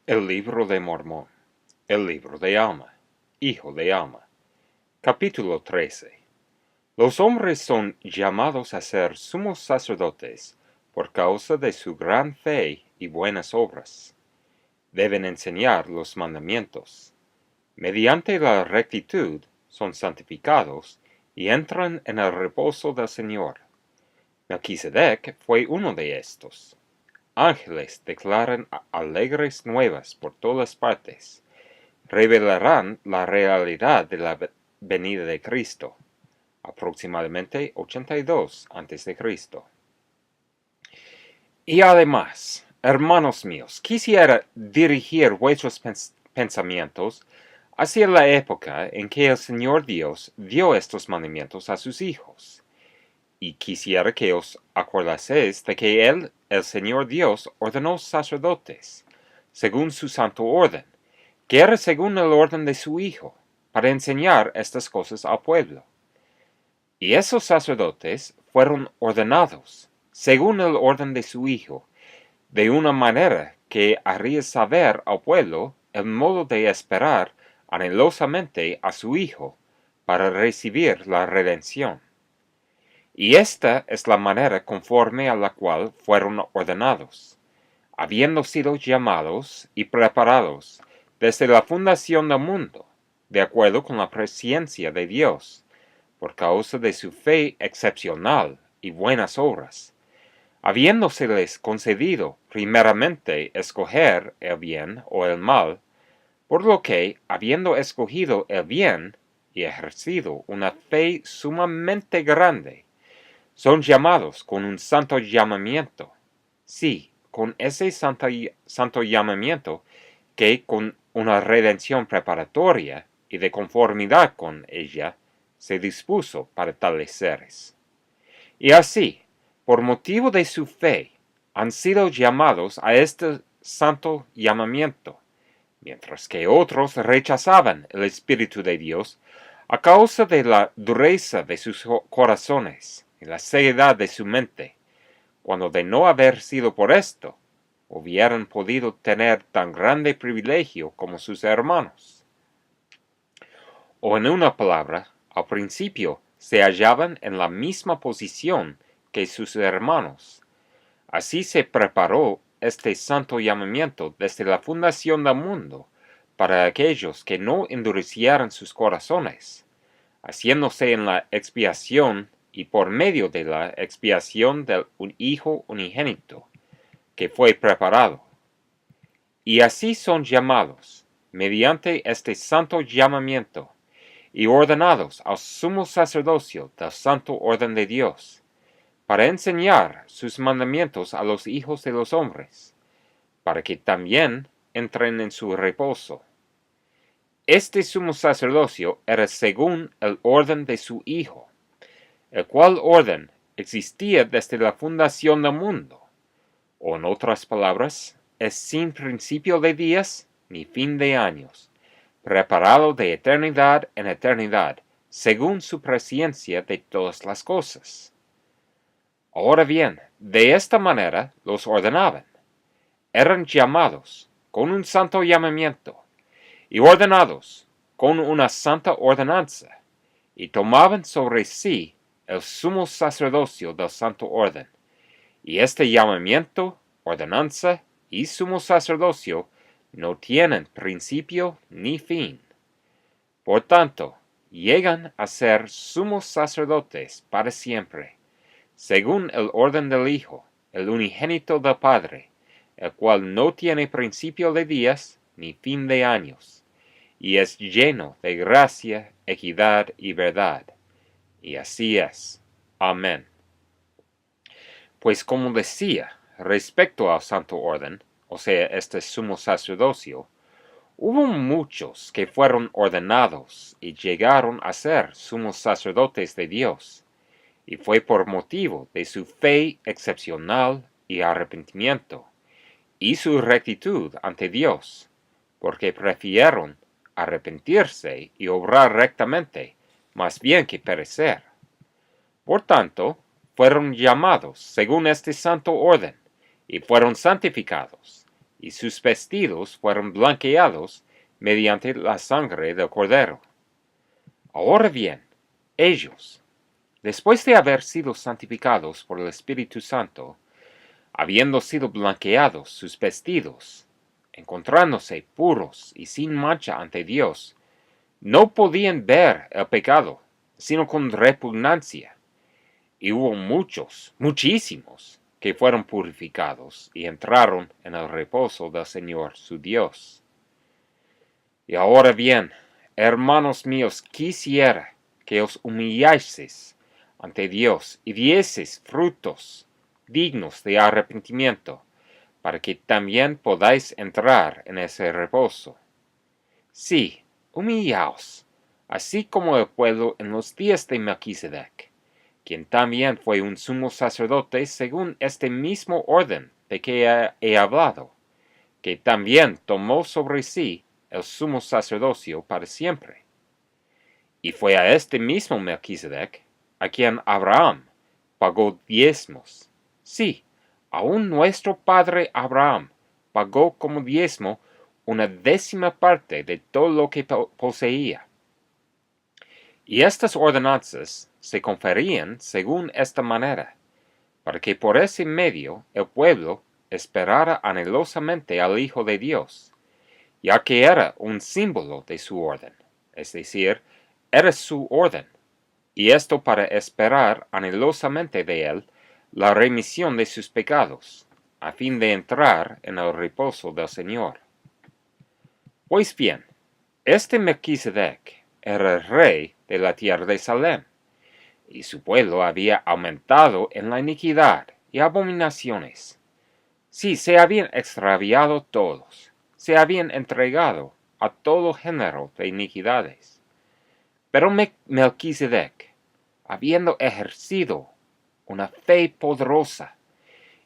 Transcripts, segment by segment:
El libro de Mormón. El libro de Alma. Hijo de Alma. Capítulo 13. Los hombres son llamados a ser sumos sacerdotes por causa de su gran fe y buenas obras. Deben enseñar los mandamientos. Mediante la rectitud son santificados y entran en el reposo del Señor. Melquisedec fue uno de estos. Ángeles declaran alegres nuevas por todas partes. Revelarán la realidad de la venida de Cristo, aproximadamente 82 a.C. Y además, hermanos míos, quisiera dirigir vuestros pensamientos hacia la época en que el Señor Dios dio estos mandamientos a sus hijos. Y quisiera que os acordaseis de que Él, el Señor Dios, ordenó sacerdotes, según su santo orden, que era según el orden de su Hijo, para enseñar estas cosas al pueblo. Y esos sacerdotes fueron ordenados, según el orden de su Hijo, de una manera que haría saber al pueblo el modo de esperar anhelosamente a su Hijo para recibir la redención. Y esta es la manera conforme a la cual fueron ordenados, habiendo sido llamados y preparados desde la fundación del mundo, de acuerdo con la presciencia de Dios, por causa de su fe excepcional y buenas obras, habiéndoseles concedido primeramente escoger el bien o el mal, por lo que, habiendo escogido el bien y ejercido una fe sumamente grande, son llamados con un santo llamamiento. Sí, con ese santo llamamiento que con una redención preparatoria y de conformidad con ella se dispuso para tales seres. Y así, por motivo de su fe, han sido llamados a este santo llamamiento, mientras que otros rechazaban el Espíritu de Dios a causa de la dureza de sus corazones y la ceguedad de su mente, cuando de no haber sido por esto, hubieran podido tener tan grande privilegio como sus hermanos. O en una palabra, al principio se hallaban en la misma posición que sus hermanos. Así se preparó este santo llamamiento desde la fundación del mundo para aquellos que no endurecieran sus corazones, haciéndose en la expiación y por medio de la expiación del Hijo unigénito, que fue preparado. Y así son llamados, mediante este santo llamamiento, y ordenados al sumo sacerdocio del santo orden de Dios, para enseñar sus mandamientos a los hijos de los hombres, para que también entren en su reposo. Este sumo sacerdocio era según el orden de su Hijo, el cual orden existía desde la fundación del mundo, o en otras palabras, es sin principio de días ni fin de años, preparado de eternidad en eternidad, según su presciencia de todas las cosas. Ahora bien, de esta manera los ordenaban. Eran llamados con un santo llamamiento, y ordenados con una santa ordenanza, y tomaban sobre sí el sumo sacerdocio del santo orden. Y este llamamiento, ordenanza y sumo sacerdocio no tienen principio ni fin. Por tanto, llegan a ser sumos sacerdotes para siempre, según el orden del Hijo, el unigénito del Padre, el cual no tiene principio de días ni fin de años, y es lleno de gracia, equidad y verdad. Y así es. Amén. Pues como decía, respecto al santo orden, o sea, este sumo sacerdocio, hubo muchos que fueron ordenados y llegaron a ser sumos sacerdotes de Dios, y fue por motivo de su fe excepcional y arrepentimiento, y su rectitud ante Dios, porque prefirieron arrepentirse y obrar rectamente, más bien que perecer. Por tanto, fueron llamados según este santo orden, y fueron santificados, y sus vestidos fueron blanqueados mediante la sangre del Cordero. Ahora bien, ellos, después de haber sido santificados por el Espíritu Santo, habiendo sido blanqueados sus vestidos, encontrándose puros y sin mancha ante Dios, no podían ver el pecado, sino con repugnancia. Y hubo muchos, muchísimos, que fueron purificados y entraron en el reposo del Señor su Dios. Y ahora bien, hermanos míos, quisiera que os humillaseis ante Dios y dieseis frutos dignos de arrepentimiento, para que también podáis entrar en ese reposo. Sí, humillaos, así como el pueblo en los días de Melquisedec, quien también fue un sumo sacerdote según este mismo orden de que he hablado, que también tomó sobre sí el sumo sacerdocio para siempre. Y fue a este mismo Melquisedec a quien Abraham pagó diezmos. Sí, aún nuestro padre Abraham pagó como diezmo una 10ª parte de todo lo que poseía. Y estas ordenanzas se conferían según esta manera, para que por ese medio el pueblo esperara anhelosamente al Hijo de Dios, ya que era un símbolo de su orden, es decir, era su orden, y esto para esperar anhelosamente de él la remisión de sus pecados, a fin de entrar en el reposo del Señor. Pues bien, este Melquisedec era el rey de la tierra de Salem, y su pueblo había aumentado en la iniquidad y abominaciones. Sí, se habían extraviado todos, se habían entregado a todo género de iniquidades. Pero Melquisedec, habiendo ejercido una fe poderosa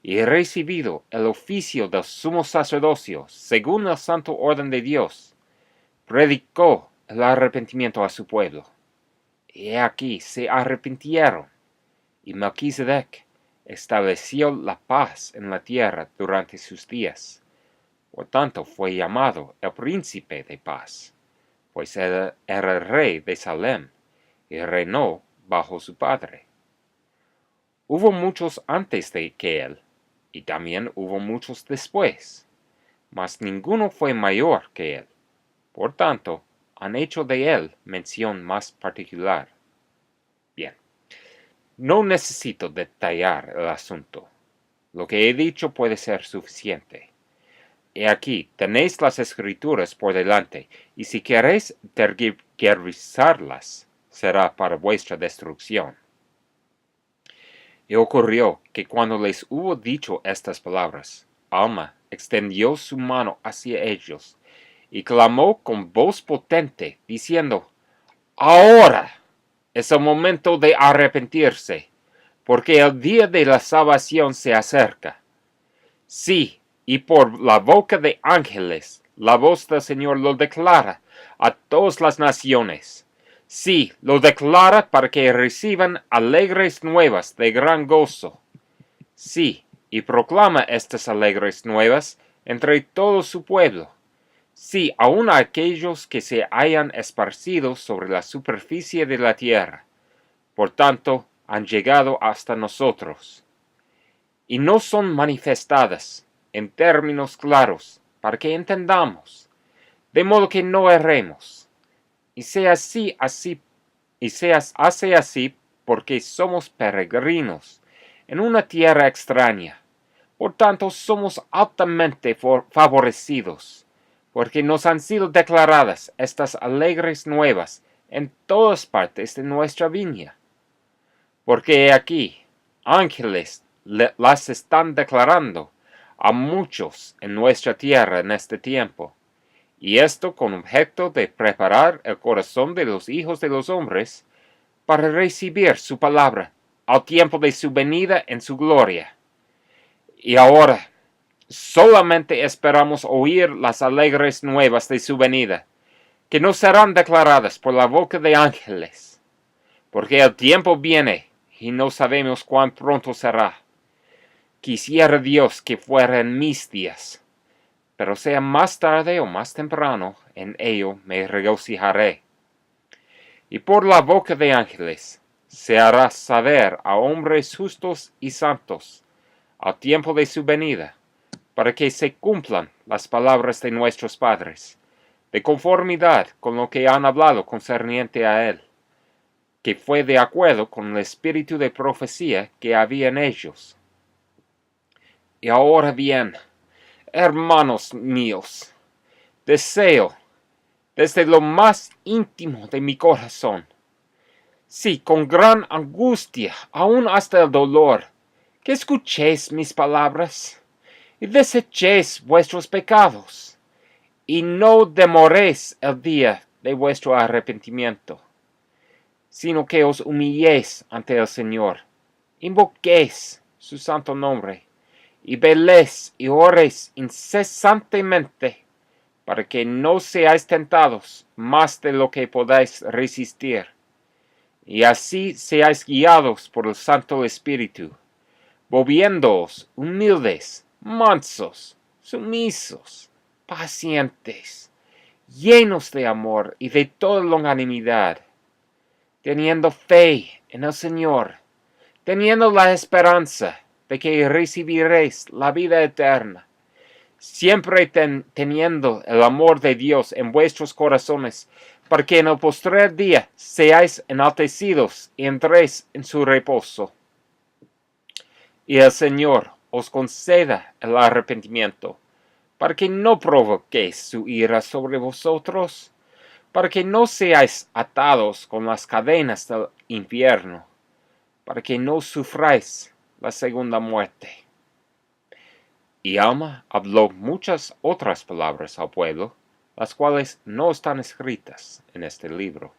y recibido el oficio del sumo sacerdocio según el santo orden de Dios, predicó el arrepentimiento a su pueblo. Y aquí se arrepintieron, y Melquisedec estableció la paz en la tierra durante sus días. Por tanto fue llamado el príncipe de paz, pues era el rey de Salem, y reinó bajo su padre. Hubo muchos antes de que él, y también hubo muchos después, mas ninguno fue mayor que él. Por tanto, han hecho de él mención más particular. Bien, no necesito detallar el asunto. Lo que he dicho puede ser suficiente. He aquí, tenéis las Escrituras por delante, y si queréis tergiversarlas, será para vuestra destrucción. Y ocurrió que cuando les hubo dicho estas palabras, Alma extendió su mano hacia ellos, y clamó con voz potente, diciendo, Ahora es el momento de arrepentirse, porque el día de la salvación se acerca. Sí, y por la boca de ángeles, la voz del Señor lo declara a todas las naciones. Sí, lo declara para que reciban alegres nuevas de gran gozo. Sí, y proclama estas alegres nuevas entre todo su pueblo. Sí, aun a aquellos que se hayan esparcido sobre la superficie de la tierra. Por tanto, han llegado hasta nosotros. Y no son manifestadas en términos claros para que entendamos, de modo que no erremos. Y se hace así porque somos peregrinos en una tierra extraña. Por tanto, somos altamente favorecidos, porque nos han sido declaradas estas alegres nuevas en todas partes de nuestra viña. Porque aquí, ángeles las están declarando a muchos en nuestra tierra en este tiempo, y esto con objeto de preparar el corazón de los hijos de los hombres para recibir su palabra al tiempo de su venida en su gloria. Y ahora solamente esperamos oír las alegres nuevas de su venida, que nos serán declaradas por la boca de ángeles, porque el tiempo viene y no sabemos cuán pronto será. Quisiera Dios que fuera en mis días, pero sea más tarde o más temprano, en ello me regocijaré. Y por la boca de ángeles se hará saber a hombres justos y santos, al tiempo de su venida, para que se cumplan las palabras de nuestros padres, de conformidad con lo que han hablado concerniente a él, que fue de acuerdo con el espíritu de profecía que había en ellos. Y ahora bien, hermanos míos, deseo, desde lo más íntimo de mi corazón, sí, con gran angustia, aun hasta el dolor, que escuchéis mis palabras, y desechéis vuestros pecados, y no demoréis el día de vuestro arrepentimiento, sino que os humilléis ante el Señor, invoquéis su santo nombre, y veléis y oréis incesantemente, para que no seáis tentados más de lo que podáis resistir, y así seáis guiados por el Santo Espíritu, volviéndoos humildes, mansos, sumisos, pacientes, llenos de amor y de toda longanimidad, teniendo fe en el Señor, teniendo la esperanza de que recibiréis la vida eterna, siempre teniendo el amor de Dios en vuestros corazones, para que en el postrer día seáis enaltecidos y entréis en su reposo. Y el Señor os conceda el arrepentimiento, para que no provoquéis su ira sobre vosotros, para que no seáis atados con las cadenas del infierno, para que no sufráis la segunda muerte. Y Alma habló muchas otras palabras al pueblo, las cuales no están escritas en este libro.